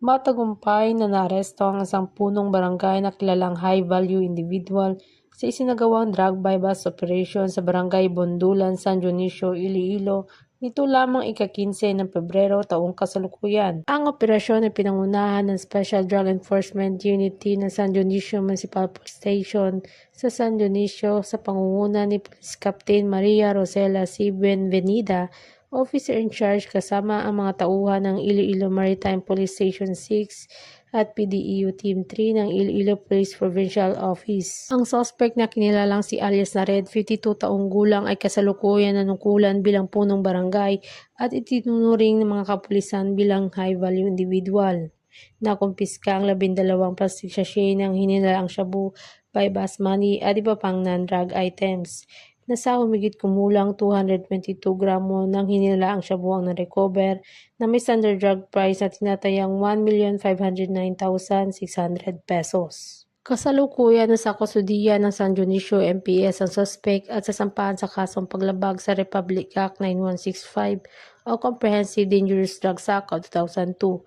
Matagumpay na naaresto ang isang punong barangay na kilalang high-value individual sa isinagawang drug bypass operation sa Barangay Bondulan, San Dionisio, Iloilo nito lamang ika-15 ng Pebrero taong kasalukuyan. Ang operasyon ay pinangunahan ng Special Drug Enforcement Unity ng San Dionisio Municipal Police Station sa San Dionisio sa pangunguna ni Police Captain Maria Rosela C. Buenvenida, Officer in Charge kasama ang mga tauhan ng Iloilo Maritime Police Station 6 at PDEU Team 3 ng Iloilo Police Provincial Office. Ang suspect na kinilalang si alias Nared, 52 taong gulang ay kasalukuyan nanukulan bilang punong barangay at itinunuring ng mga kapulisan bilang high-value individual. Nakumpiska ang 12 plastic sachet ng hinirang shabu, bypass money at iba pang non-drug items. Nasa humigit kumulang 222 gramo ng hinirang shabu ang na-recover na may standard drug price na tinatayang 1,509,600 pesos. Kasalukuyan nasa kustudiya ng San Dionisio MPS ang suspect at sasampahan sa kasong paglabag sa Republic Act 9165 o Comprehensive Dangerous Drugs Act of 2002.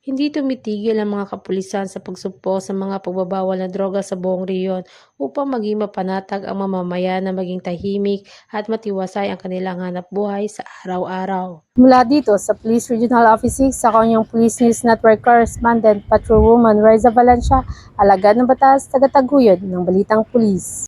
Hindi tumitigil ang mga kapulisan sa pagsugpo sa mga pagbabawal na droga sa buong rehiyon upang maging mapanatag ang mamamayan na maging tahimik at matiwasay ang kanilang hanapbuhay sa araw-araw. Mula dito sa Police Regional Office 6 sa Kanyang Police News Network Correspondent Patrolwoman Reza Valencia, alagad ng batas, tagataguyod ng Balitang Pulis.